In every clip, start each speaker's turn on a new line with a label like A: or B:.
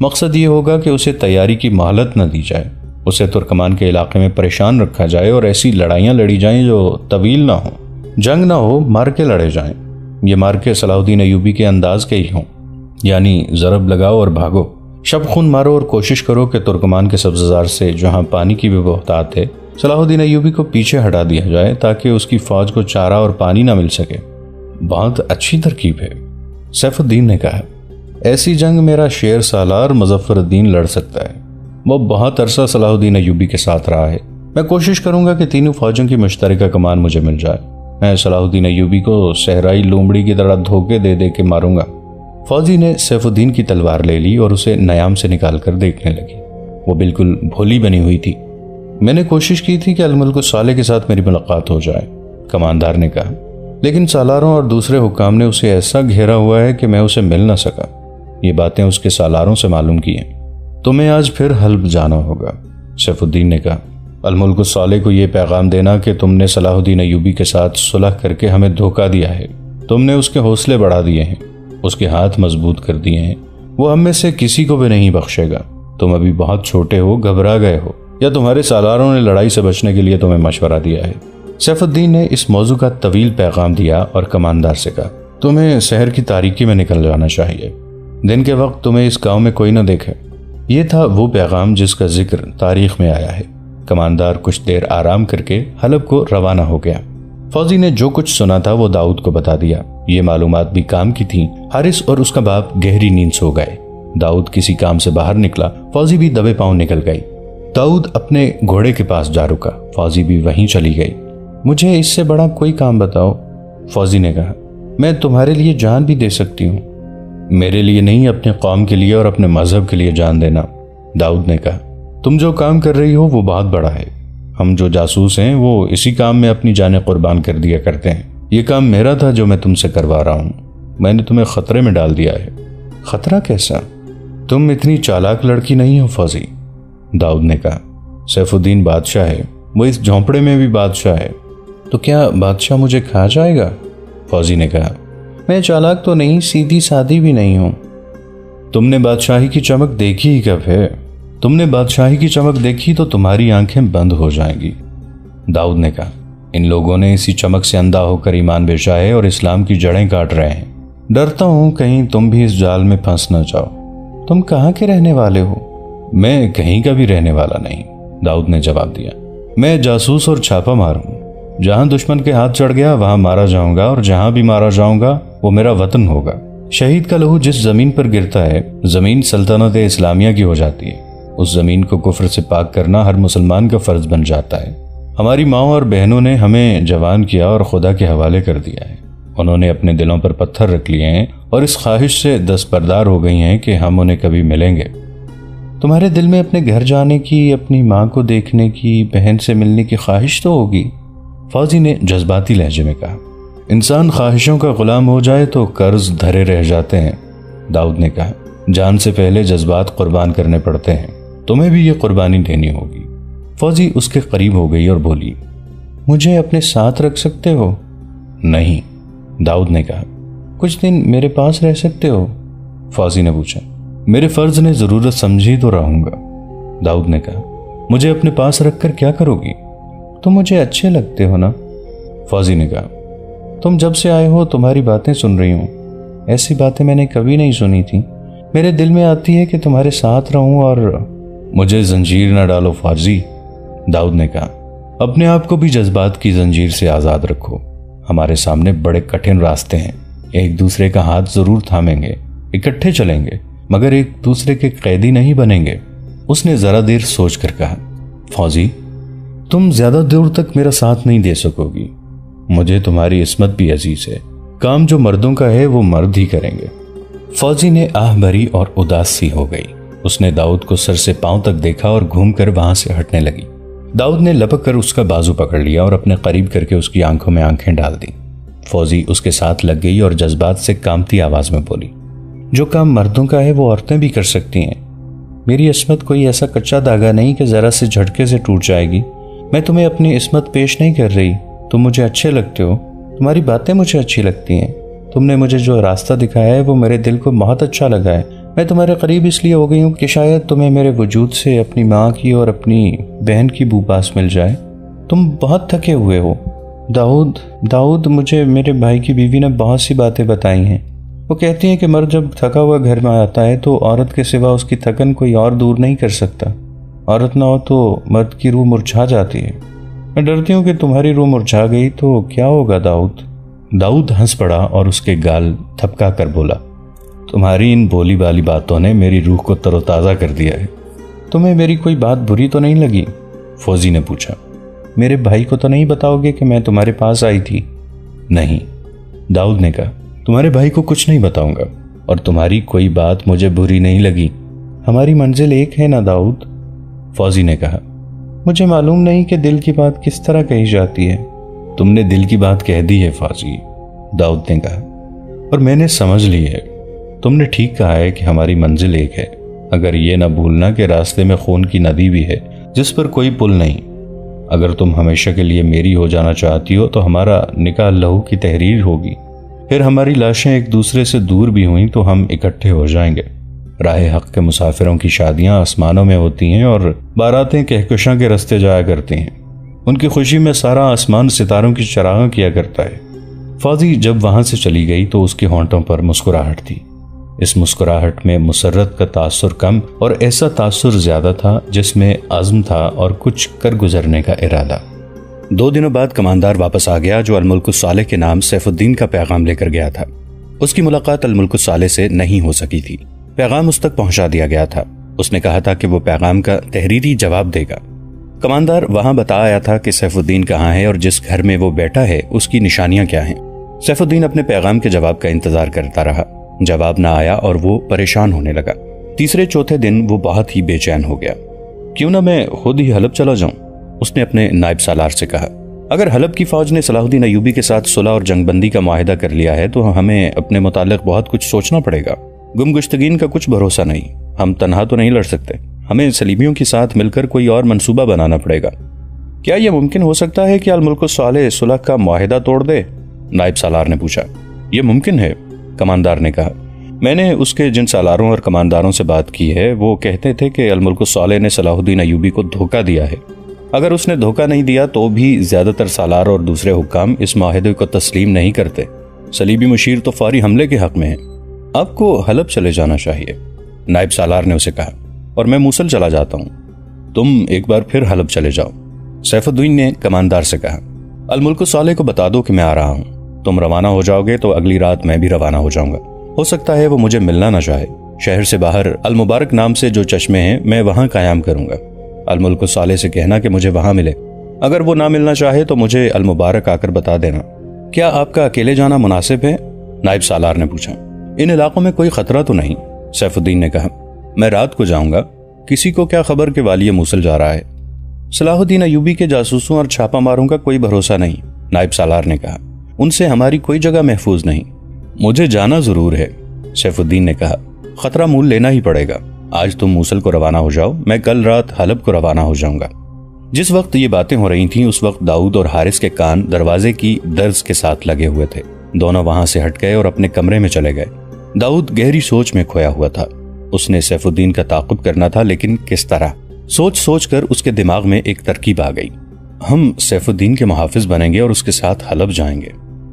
A: مقصد یہ ہوگا کہ اسے تیاری کی مہلت نہ دی جائے، اسے ترکمان کے علاقے میں پریشان رکھا جائے اور ایسی لڑائیاں لڑی جائیں جو طویل نہ ہوں، جنگ نہ ہو، مارکے لڑے جائیں۔ یہ مارکے صلاح الدین ایوبی کے انداز کے ہی ہوں، یعنی ضرب لگاؤ اور بھاگو، شب خون مارو اور کوشش کرو کہ ترکمان کے سبززار سے جہاں پانی کی بھی بہتات ہے، صلاح الدین ایوبی کو پیچھے ہٹا دیا جائے تاکہ اس کی فوج کو چارہ اور پانی نہ مل سکے۔ بہت اچھی ترکیب ہے، سیف الدین نے کہا۔ ایسی جنگ میرا شیر سالار مظفر الدین لڑ سکتا ہے، وہ بہت عرصہ صلاح الدین ایوبی کے ساتھ رہا ہے۔ میں کوشش کروں گا کہ تینوں فوجوں کی مشترکہ کمان مجھے مل جائے، میں صلاح الدین ایوبی کو صحرائی لومڑی کی طرح دھوکے دے دے کے ماروں گا۔ فوجی نے سیف الدین کی تلوار لے لی اور اسے نیام سے نکال کر دیکھنے لگی۔ وہ بالکل بھولی بنی ہوئی تھی۔ میں نے کوشش کی تھی کہ الملک صالح کے ساتھ میری ملاقات ہو جائے، کماندار نے کہا، لیکن سالاروں اور دوسرے حکام نے اسے ایسا گھیرا ہوا ہے کہ میں اسے مل نہ سکا۔ یہ باتیں اس کے سالاروں سے معلوم کی ہیں۔ تمہیں آج پھر حلب جانا ہوگا، سیف الدین نے کہا۔ الملک صالح کو یہ پیغام دینا کہ تم نے صلاح الدین ایوبی کے ساتھ صلح کر کے ہمیں دھوکہ دیا ہے، تم نے اس کے حوصلے بڑھا دیے ہیں، اس کے ہاتھ مضبوط کر دیے ہیں، وہ ہم میں سے کسی کو بھی نہیں بخشے گا۔ تم ابھی بہت چھوٹے ہو، گھبرا گئے ہو، یا تمہارے سالاروں نے لڑائی سے بچنے کے لیے تمہیں مشورہ دیا ہے۔ سیف الدین نے اس موضوع کا طویل پیغام دیا اور کماندار سے کہا، تمہیں شہر کی تاریکی میں نکل جانا چاہیے، دن کے وقت تمہیں اس گاؤں میں کوئی نہ دیکھے۔ یہ تھا وہ پیغام جس کا ذکر تاریخ میں آیا ہے۔ کماندار کچھ دیر آرام کر کے حلب کو روانہ ہو گیا۔ فوجی نے جو کچھ سنا تھا وہ داؤد کو بتا دیا۔ یہ معلومات بھی کام کی تھیں۔ حارث اور اس کا باپ گہری نیند سو گئے۔ داؤد کسی کام سے باہر نکلا، فوجی بھی دبے پاؤں نکل گئی۔ داؤد اپنے گھوڑے کے پاس جا رکا، فوجی بھی وہیں چلی گئی۔ مجھے اس سے بڑا کوئی کام بتاؤ، فوجی نے کہا، میں تمہارے لیے جان بھی دے سکتی ہوں۔ میرے لیے نہیں، اپنے قوم کے لیے اور اپنے مذہب کے لیے جان دینا، داؤد نے کہا۔ تم جو کام کر رہی ہو وہ بہت بڑا ہے، ہم جو جاسوس ہیں وہ اسی کام میں اپنی جانیں قربان کر دیا کرتے ہیں۔ یہ کام میرا تھا جو میں تم سے کروا رہا ہوں، میں نے تمہیں خطرے میں ڈال دیا ہے۔ خطرہ کیسا؟ تم اتنی چالاک لڑکی نہیں ہو فوجی، داؤد نے کہا۔ سیف الدین بادشاہ ہے، وہ اس جھونپڑے میں بھی بادشاہ ہے، تو کیا بادشاہ مجھے کھا جائے گا؟ فوجی نے کہا۔ میں چالاک تو نہیں، سیدھی سادھی بھی نہیں ہوں۔ تم نے بادشاہی کی چمک دیکھی ہی کب ہے؟ تم نے بادشاہی کی چمک دیکھی تو تمہاری آنکھیں بند ہو جائیں گی، داؤد نے کہا۔ ان لوگوں نے اسی چمک سے اندھا ہو کر ایمان بیچا ہے اور اسلام کی جڑیں کاٹ رہے ہیں۔ ڈرتا ہوں کہیں تم بھی اس جال میں پھنس نہ جاؤ۔ تم کہاں کے رہنے والے ہو؟ میں کہیں کا بھی رہنے والا نہیں، داؤد نے جواب دیا۔ میں جاسوس اور چھاپا مار ہوں، جہاں دشمن کے ہاتھ چڑھ گیا وہاں مارا جاؤں گا، اور جہاں بھی مارا جاؤں گا وہ میرا وطن ہوگا۔ شہید کا لہو جس زمین پر گرتا ہے، زمین سلطنت اسلامیہ کی ہو جاتی ہے۔ اس زمین کو کفر سے پاک کرنا ہر مسلمان کا فرض بن جاتا ہے۔ ہماری ماؤں اور بہنوں نے ہمیں جوان کیا اور خدا کے حوالے کر دیا ہے۔ انہوں نے اپنے دلوں پر پتھر رکھ لیے ہیں اور اس خواہش سے دستبردار ہو گئی ہیں کہ ہم انہیں کبھی ملیں گے۔ تمہارے دل میں اپنے گھر جانے کی، اپنی ماں کو دیکھنے کی، بہن سے ملنے کی خواہش تو ہوگی، فوجی نے جذباتی لہجے میں کہا۔ انسان خواہشوں کا غلام ہو جائے تو قرض دھرے رہ جاتے ہیں، داؤد نے کہا۔ جان سے پہلے جذبات قربان کرنے پڑتے ہیں، تمہیں بھی یہ قربانی دینی ہوگی۔ فوجی اس کے قریب ہو گئی اور بولی، مجھے اپنے ساتھ رکھ سکتے ہو؟ نہیں، داؤد نے کہا۔ کچھ دن میرے پاس رہ سکتے ہو؟ فوجی نے پوچھا۔ میرے فرض نے ضرورت سمجھی تو رہوں گا، داؤد نے کہا۔ مجھے اپنے پاس رکھ کر کیا کرو گی؟ تم مجھے اچھے لگتے ہو نا، فوجی نے کہا۔ تم جب سے آئے ہو تمہاری باتیں سن رہی ہوں، ایسی باتیں میں نے کبھی نہیں سنی تھی۔ میرے دل میں آتی ہے کہ تمہارے ساتھ رہوں اور مجھے زنجیر نہ ڈالو فوجی، داؤد نے کہا۔ اپنے آپ کو بھی جذبات کی زنجیر سے آزاد رکھو۔ ہمارے سامنے بڑے کٹھن راستے ہیں، ایک دوسرے کا ہاتھ ضرور تھامیں گے، اکٹھے چلیں گے، مگر ایک دوسرے کے قیدی نہیں بنیں گے۔ اس نے ذرا دیر سوچ کر کہا، فوجی تم زیادہ دور تک میرا ساتھ نہیں دے سکو گی، مجھے تمہاری عصمت بھی عزیز ہے، کام جو مردوں کا ہے وہ مرد ہی کریں گے۔ فوجی نے آہ بھری اور اداس سی ہو گئی۔ اس نے داؤد کو سر سے پاؤں تک دیکھا اور گھوم کر وہاں سے ہٹنے لگی۔ داؤد نے لپک کر اس کا بازو پکڑ لیا اور اپنے قریب کر کے اس کی آنکھوں میں آنکھیں ڈال دی۔ فوجی اس کے ساتھ لگ گئی اور جذبات سے کامتی آواز میں بولی، جو کام مردوں کا ہے وہ عورتیں بھی کر سکتی ہیں۔ میری عصمت کوئی ایسا کچا دھاگا نہیں کہ ذرا سے جھٹکے سے ٹوٹ جائے گی۔ میں تمہیں اپنی عصمت پیش نہیں کر رہی، تم مجھے اچھے لگتے ہو، تمہاری باتیں مجھے اچھی لگتی ہیں، تم نے مجھے جو راستہ دکھایا ہے وہ میرے دل کو بہت اچھا لگا ہے، میں تمہارے قریب اس لیے ہو گئی ہوں کہ شاید تمہیں میرے وجود سے اپنی ماں کی اور اپنی بہن کی بو پاس مل جائے۔ تم بہت تھکے ہوئے ہو۔ داؤد، مجھے میرے بھائی کی بیوی نے بہت سی باتیں بتائی ہیں۔ وہ کہتی ہیں کہ مرد جب تھکا ہوا گھر میں آتا ہے تو عورت کے سوا اس کی تھکن کوئی اور دور نہیں کر سکتا۔ عورت نہ ہو تو مرد کی روح مرجھا جاتی ہے۔ میں ڈرتی ہوں کہ تمہاری روح مرجھا گئی تو کیا ہوگا داؤد ہنس پڑا اور اس کے گال تھپکا کر بولا، تمہاری ان بولی بالی باتوں نے میری روح کو تر و تازہ کر دیا ہے۔ تمہیں میری کوئی بات بری تو نہیں لگی؟ فوزی نے پوچھا۔ میرے بھائی کو تو نہیں بتاؤ گے کہ میں تمہارے پاس آئی تھی؟ نہیں، داؤد نے کہا، تمہارے بھائی کو کچھ نہیں بتاؤں گا، اور تمہاری کوئی بات مجھے بری نہیں لگی۔ ہماری منزل ایک ہے نا داؤد؟ فوزی نے کہا۔ مجھے معلوم نہیں کہ دل کی بات کس طرح کہی جاتی ہے۔ تم نے دل کی بات کہہ دی ہے فوزی، داؤد نے کہا، اور میں نے سمجھ لی ہے۔ تم نے ٹھیک کہا ہے کہ ہماری منزل ایک ہے، اگر یہ نہ بھولنا کہ راستے میں خون کی ندی بھی ہے جس پر کوئی پل نہیں۔ اگر تم ہمیشہ کے لیے میری ہو جانا چاہتی ہو تو ہمارا نکاح لہو کی تحریر ہوگی، پھر ہماری لاشیں ایک دوسرے سے دور بھی ہوئیں تو ہم اکٹھے ہو جائیں گے۔ راہ حق کے مسافروں کی شادیاں آسمانوں میں ہوتی ہیں اور باراتیں کہکشاں کے رستے جایا کرتی ہیں۔ ان کی خوشی میں سارا آسمان ستاروں کی چراغاں کیا کرتا ہے۔ فوزی جب وہاں سے چلی گئی تو اس کے ہونٹوں پر مسکراہٹ تھی۔ اس مسکراہٹ میں مسرت کا تاثر کم اور ایسا تاثر زیادہ تھا جس میں عزم تھا اور کچھ کر گزرنے کا ارادہ۔ 2 دنوں بعد کماندار واپس آ گیا جو الملک الصالح کے نام سیف الدین کا پیغام لے کر گیا تھا۔ اس کی ملاقات الملک الصالح سے نہیں ہو سکی تھی۔ پیغام اس تک پہنچا دیا گیا تھا۔ اس نے کہا تھا کہ وہ پیغام کا تحریری جواب دے گا۔ کماندار وہاں بتا آیا تھا کہ سیف الدین کہاں ہے اور جس گھر میں وہ بیٹھا ہے اس کی نشانیاں کیا ہیں۔ سیف الدین اپنے پیغام کے جواب کا انتظار کرتا رہا۔ جواب نہ آیا اور وہ پریشان ہونے لگا۔ تیسرے چوتھے دن وہ بہت ہی بے چین ہو گیا۔ کیوں نہ میں خود ہی حلب چلا جاؤں؟ اس نے اپنے نائب سالار سے کہا۔ اگر حلب کی فوج نے صلاح الدین ایوبی کے ساتھ صلح اور جنگ بندی کا معاہدہ کر لیا ہے تو ہمیں اپنے متعلق بہت کچھ سوچنا پڑے گا۔ گمگشتگین کا کچھ بھروسہ نہیں، ہم تنہا تو نہیں لڑ سکتے، ہمیں صلیبیوں کے ساتھ مل کر کوئی اور منصوبہ بنانا پڑے گا۔ کیا یہ ممکن ہو سکتا ہے کہ الملک الصالح صلح کا معاہدہ توڑ دے؟ نائب سالار نے پوچھا۔ یہ ممکن ہے، کماندار نے کہا۔ میں نے اس کے جن سالاروں اور کمانداروں سے بات کی ہے وہ کہتے تھے کہ الملک الصالح نے صلاح الدین ایوبی کو دھوکہ دیا ہے۔ اگر اس نے دھوکہ نہیں دیا تو بھی زیادہ تر سالار اور دوسرے حکام اس معاہدے کو تسلیم نہیں کرتے۔ صلیبی مشیر تو فوری حملے کے حق میں ہیں۔ آپ کو حلب چلے جانا چاہیے، نائب سالار نے اسے کہا، اور میں موصل چلا جاتا ہوں۔ تم ایک بار پھر حلب چلے جاؤ، سیف الدین نے کماندار سے کہا۔ الملک الصالح کو بتا دو کہ میں آ رہا ہوں۔ تم روانہ ہو جاؤ گے تو اگلی رات میں بھی روانہ ہو جاؤں گا۔ ہو سکتا ہے وہ مجھے ملنا نہ چاہے۔ شہر سے باہر المبارک نام سے جو چشمے ہیں میں وہاں قیام کروں گا۔ الملک الصالح سے کہنا کہ مجھے وہاں ملے۔ اگر وہ نہ ملنا چاہے تو مجھے المبارک آ کر بتا دینا۔ کیا آپ کا اکیلے جانا مناسب ہے؟ نائب سالار نے پوچھا۔ ان علاقوں میں کوئی خطرہ تو نہیں، سیف الدین نے کہا۔ میں رات کو جاؤں گا، کسی کو کیا خبر کہ والی موصل جا رہا ہے۔ صلاح الدین ایوبی کے جاسوسوں اور چھاپا ماروں کا کوئی بھروسہ نہیں، نائب سالار نے کہا۔ ان سے ہماری کوئی جگہ محفوظ نہیں۔ مجھے جانا ضرور ہے، سیف الدین نے کہا۔ خطرہ مول لینا ہی پڑے گا۔ آج تم موصل کو روانہ ہو جاؤ، میں کل رات حلب کو روانہ ہو جاؤں گا۔ جس وقت یہ باتیں ہو رہی تھیں اس وقت داؤد اور حارث کے کان دروازے کی درز کے ساتھ لگے ہوئے تھے۔ دونوں وہاں سے ہٹ گئے اور اپنے کمرے میں چلے گئے۔ داؤد گہری سوچ میں کھویا ہوا تھا۔ اس نے سیف الدین کا تعاقب کرنا تھا، لیکن کس طرح؟ سوچ سوچ کر اس کے دماغ میں ایک ترکیب آ گئی۔ ہم سیف الدین کے محافظ بنیں گے اور اس کے ساتھ حلب جائیں گے،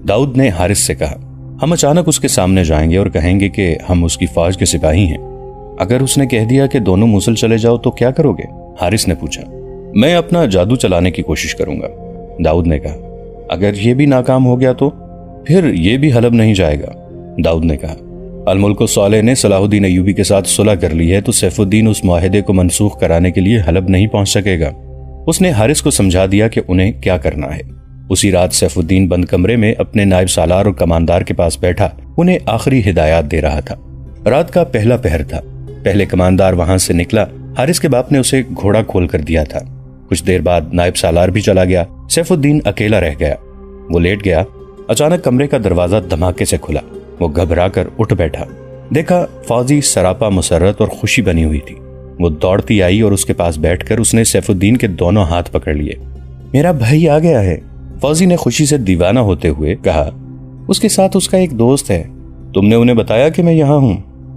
A: داؤد نے حارث سے کہا۔ ہم اچانک اس کے سامنے جائیں گے اور کہیں گے کہ ہم اس کی فوج کے سپاہی ہیں۔ اگر اس نے کہہ دیا کہ دونوں موصل چلے جاؤ تو کیا کرو گے؟ حارث نے پوچھا۔ میں اپنا جادو چلانے کی کوشش کروں گا، داؤد نے کہا۔ اگر یہ بھی ناکام ہو گیا تو پھر یہ بھی حلب نہیں جائے گا، داؤد نے کہا۔ الملک الصالح نے صلاح الدین ایوبی کے ساتھ صلح کر لی ہے تو سیف الدین اس معاہدے کو منسوخ کرانے کے لیے حلب نہیں پہنچ سکے گا۔ اس نے حارث کو سمجھا دیا کہ انہیں کیا کرنا ہے۔ اسی رات سیف الدین بند کمرے میں اپنے نائب سالار اور کماندار کے پاس بیٹھا انہیں آخری ہدایات دے رہا تھا۔ رات کا پہلا پہر تھا۔ پہلے کماندار وہاں سے نکلا، حارث کے باپ نے اسے گھوڑا کھول کر دیا تھا۔ کچھ دیر بعد نائب سالار بھی چلا گیا، سیف الدین اکیلا رہ گیا۔ وہ لیٹ گیا۔ اچانک کمرے کا دروازہ دھماکے سے کھلا۔ وہ گھبرا کر اٹھ بیٹھا۔ دیکھا فوزی سراپا مسرت اور خوشی بنی ہوئی تھی۔ وہ دوڑتی آئی اور اس کے پاس بیٹھ کر اس نے سیف الدین کے دونوں ہاتھ پکڑ لیے۔ میرا بھائی آ گیا ہے، فوزی نے خوشی سے دیوانہ ہوتے ہوئے کہا۔ اس کے ساتھ اس کا ایک دوست ہے، تم نے انہیں بتایا کہ میں یہاں ہوں؟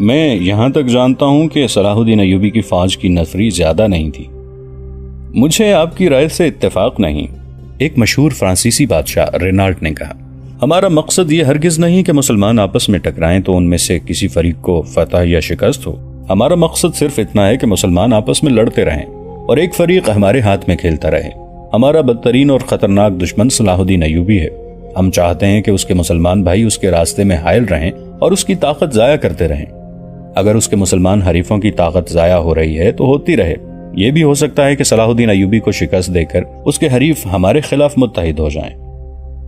A: میں یہاں تک جانتا ہوں کہ صلاح الدین ایوبی کی فوج کی نفری زیادہ نہیں تھی۔ مجھے آپ کی رائے سے اتفاق نہیں، ایک مشہور فرانسیسی بادشاہ رینالٹ نے کہا۔ ہمارا مقصد یہ ہرگز نہیں کہ مسلمان آپس میں ٹکرائیں تو ان میں سے کسی فریق کو فتح یا شکست ہو۔ ہمارا مقصد صرف اتنا ہے کہ مسلمان آپس میں لڑتے رہیں اور ایک فریق ہمارے ہاتھ میں کھیلتا رہے۔ ہمارا بدترین اور خطرناک دشمن صلاح الدین ایوبی ہے۔ ہم چاہتے ہیں کہ اس کے مسلمان بھائی اس کے راستے میں حائل رہیں اور اس کی طاقت ضائع کرتے رہیں۔ اگر اس کے مسلمان حریفوں کی طاقت ضائع ہو رہی ہے تو ہوتی رہے۔ یہ بھی ہو سکتا ہے کہ صلاح الدین ایوبی کو شکست دے کر اس کے حریف ہمارے خلاف متحد ہو جائیں۔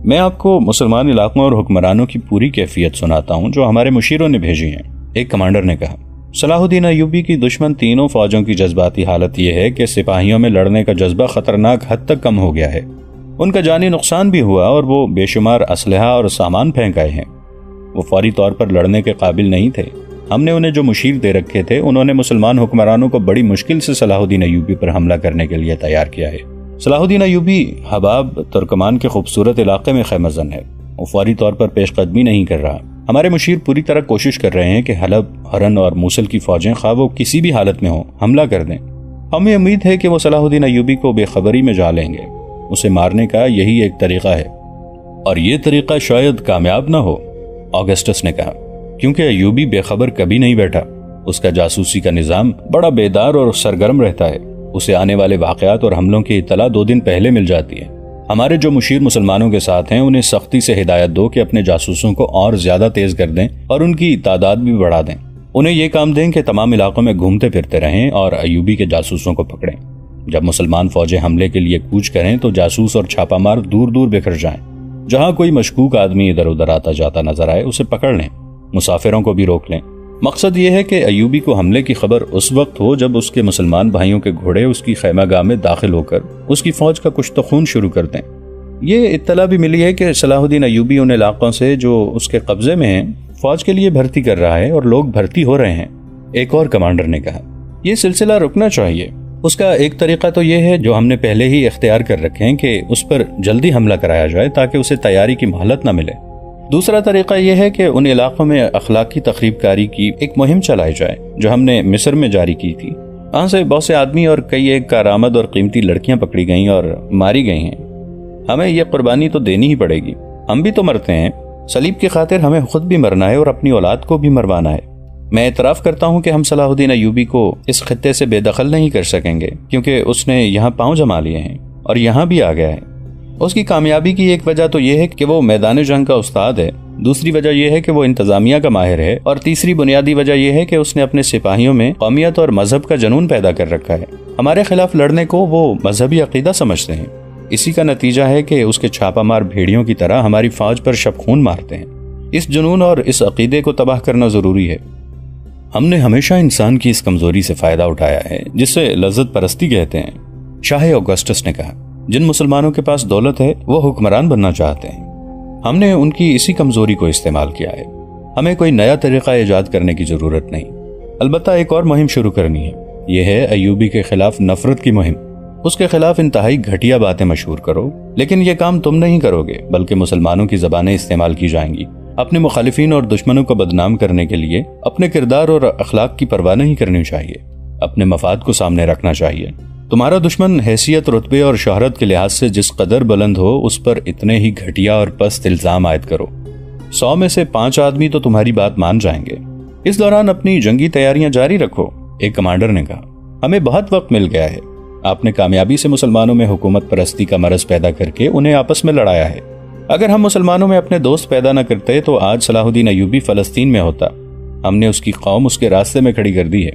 A: میں آپ کو مسلمان علاقوں اور حکمرانوں کی پوری کیفیت سناتا ہوں جو ہمارے مشیروں نے بھیجی ہیں، ایک کمانڈر نے کہا۔ صلاح الدین ایوبی کی دشمن تینوں فوجوں کی جذباتی حالت یہ ہے کہ سپاہیوں میں لڑنے کا جذبہ خطرناک حد تک کم ہو گیا ہے۔ ان کا جانی نقصان بھی ہوا اور وہ بے شمار اسلحہ اور سامان پھینک آئے ہیں۔ وہ فوری طور پر لڑنے کے قابل نہیں تھے۔ ہم نے انہیں جو مشیر دے رکھے تھے انہوں نے مسلمان حکمرانوں کو بڑی مشکل سے صلاح الدین ایوبی پر حملہ کرنے کے لیے تیار کیا ہے۔ صلاح الدین ایوبی حباب ترکمان کے خوبصورت علاقے میں خیمہ زن ہے۔ وہ فوری طور پر پیش قدمی نہیں کر رہا۔ ہمارے مشیر پوری طرح کوشش کر رہے ہیں کہ حلب، ہرن اور موصل کی فوجیں خواہ وہ کسی بھی حالت میں ہوں حملہ کر دیں۔ ہمیں امید ہے کہ وہ صلاح الدین ایوبی کو بے خبری میں جا لیں گے۔ اسے مارنے کا یہی ایک طریقہ ہے، اور یہ طریقہ شاید کامیاب نہ ہو، آگسٹس نے کہا، کیونکہ ایوبی بے خبر کبھی نہیں بیٹھا۔ اس کا جاسوسی کا نظام بڑا بیدار اور سرگرم رہتا ہے۔ اسے آنے والے واقعات اور حملوں کی اطلاع 2 دن پہلے مل جاتی ہے۔ ہمارے جو مشیر مسلمانوں کے ساتھ ہیں انہیں سختی سے ہدایت دو کہ اپنے جاسوسوں کو اور زیادہ تیز کر دیں اور ان کی تعداد بھی بڑھا دیں۔ انہیں یہ کام دیں کہ تمام علاقوں میں گھومتے پھرتے رہیں اور ایوبی کے جاسوسوں کو پکڑیں۔ جب مسلمان فوجیں حملے کے لیے کوچ کریں تو جاسوس اور چھاپہ مار دور دور بکھر جائیں۔ جہاں کوئی مشکوک آدمی ادھر ادھر آتا جاتا نظر آئے اسے پکڑ لیں، مسافروں کو بھی روک لیں۔ مقصد یہ ہے کہ ایوبی کو حملے کی خبر اس وقت ہو جب اس کے مسلمان بھائیوں کے گھوڑے اس کی خیمہ گاہ میں داخل ہو کر اس کی فوج کا کشت و خون شروع کر دیں۔ یہ اطلاع بھی ملی ہے کہ صلاح الدین ایوبی ان علاقوں سے جو اس کے قبضے میں ہیں فوج کے لیے بھرتی کر رہا ہے اور لوگ بھرتی ہو رہے ہیں، ایک اور کمانڈر نے کہا۔ یہ سلسلہ رکنا چاہیے۔ اس کا ایک طریقہ تو یہ ہے جو ہم نے پہلے ہی اختیار کر رکھے ہیں کہ اس پر جلدی حملہ کرایا جائے تاکہ اسے تیاری کی مہلت نہ ملے۔ دوسرا طریقہ یہ ہے کہ ان علاقوں میں اخلاقی تخریب کاری کی ایک مہم چلائی جائے جو ہم نے مصر میں جاری کی تھی۔ وہاں سے بہت سے آدمی اور کئی ایک کارآمد اور قیمتی لڑکیاں پکڑی گئیں اور ماری گئی ہیں۔ ہمیں یہ قربانی تو دینی ہی پڑے گی۔ ہم بھی تو مرتے ہیں، صلیب کی خاطر ہمیں خود بھی مرنا ہے اور اپنی اولاد کو بھی مروانا ہے۔ میں اعتراف کرتا ہوں کہ ہم صلاح الدین ایوبی کو اس خطے سے بے دخل نہیں کر سکیں گے کیونکہ اس نے یہاں پاؤں جما لیے ہیں اور یہاں بھی آ گیا ہے۔ اس کی کامیابی کی ایک وجہ تو یہ ہے کہ وہ میدان جنگ کا استاد ہے، دوسری وجہ یہ ہے کہ وہ انتظامیہ کا ماہر ہے، اور تیسری بنیادی وجہ یہ ہے کہ اس نے اپنے سپاہیوں میں قومیت اور مذہب کا جنون پیدا کر رکھا ہے۔ ہمارے خلاف لڑنے کو وہ مذہبی عقیدہ سمجھتے ہیں۔ اسی کا نتیجہ ہے کہ اس کے چھاپہ مار بھیڑیوں کی طرح ہماری فوج پر شب خون مارتے ہیں۔ اس جنون اور اس عقیدے کو تباہ کرنا ضروری ہے۔ ہم نے ہمیشہ انسان کی اس کمزوری سے فائدہ اٹھایا ہے جسے لذت پرستی کہتے ہیں، شاہ اوگسٹس نے کہا۔ جن مسلمانوں کے پاس دولت ہے وہ حکمران بننا چاہتے ہیں۔ ہم نے ان کی اسی کمزوری کو استعمال کیا ہے۔ ہمیں کوئی نیا طریقہ ایجاد کرنے کی ضرورت نہیں، البتہ ایک اور مہم شروع کرنی ہے۔ یہ ہے ایوبی کے خلاف نفرت کی مہم۔ اس کے خلاف انتہائی گھٹیا باتیں مشہور کرو، لیکن یہ کام تم نہیں کرو گے بلکہ مسلمانوں کی زبانیں استعمال کی جائیں گی۔ اپنے مخالفین اور دشمنوں کو بدنام کرنے کے لیے اپنے کردار اور اخلاق کی پرواہ نہیں کرنی چاہیے، اپنے مفاد کو سامنے رکھنا چاہیے۔ تمہارا دشمن حیثیت، رتبے اور شہرت کے لحاظ سے جس قدر بلند ہو اس پر اتنے ہی گھٹیا اور پست الزام عائد کرو۔ 100 میں سے 5 آدمی تو تمہاری بات مان جائیں گے۔ اس دوران اپنی جنگی تیاریاں جاری رکھو، ایک کمانڈر نے کہا۔ ہمیں بہت وقت مل گیا ہے۔ آپ نے کامیابی سے مسلمانوں میں حکومت پرستی کا مرض پیدا کر کے انہیں آپس میں لڑایا ہے۔ اگر ہم مسلمانوں میں اپنے دوست پیدا نہ کرتے تو آج صلاح الدین ایوبی فلسطین میں ہوتا۔ ہم نے اس کی قوم اس کے راستے میں کھڑی کر دی ہے۔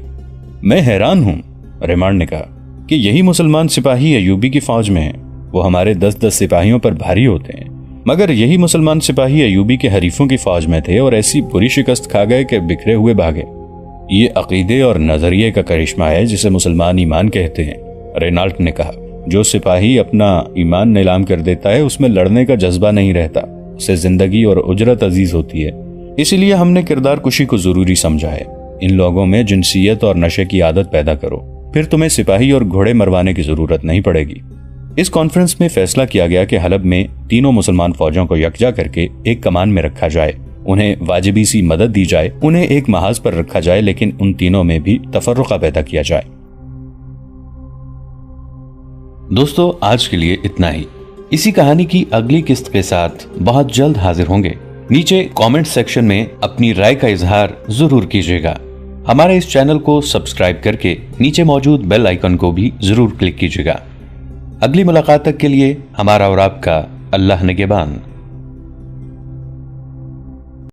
A: میں حیران ہوں، ریمانڈ نے کہا، کہ یہی مسلمان سپاہی ایوبی کی فوج میں ہیں۔ وہ ہمارے 10 سپاہیوں پر بھاری ہوتے ہیں، مگر یہی مسلمان سپاہی ایوبی کے حریفوں کی فوج میں تھے اور ایسی بری شکست کھا گئے کہ بکھرے ہوئے بھاگے۔ یہ عقیدے اور نظریے کا کرشمہ ہے جسے مسلمان ایمان کہتے ہیں، رینالٹ نے کہا۔ جو سپاہی اپنا ایمان نیلام کر دیتا ہے اس میں لڑنے کا جذبہ نہیں رہتا، اسے زندگی اور اجرت عزیز ہوتی ہے۔ اسی لیے ہم نے کردار کشی کو ضروری سمجھا ہے۔ ان لوگوں میں جنسیت اور نشے کی عادت پیدا کرو، پھر تمہیں سپاہی اور گھوڑے مروانے کی ضرورت نہیں پڑے گی۔ اس کانفرنس میں فیصلہ کیا گیا کہ حلب میں تینوں مسلمان فوجوں کو یکجا کر کے ایک کمان میں رکھا جائے انہیں واجبی سی مدد دی جائے، انہیں ایک محاذ پر رکھا جائے، لیکن ان تینوں میں بھی تفرقہ پیدا کیا جائے۔ دوستو، آج کے لیے اتنا ہی۔ اسی کہانی کی اگلی قسط کے ساتھ بہت جلد حاضر ہوں گے۔ نیچے کامنٹ سیکشن میں اپنی رائے کا اظہار ضرور کیجیے گا۔ ہمارے اس چینل کو سبسکرائب کر کے نیچے موجود بیل آئیکن کو بھی ضرور کلک کیجیے گا۔ اگلی ملاقات تک کے لیے ہمارا اور آپ کا اللہ نگہبان۔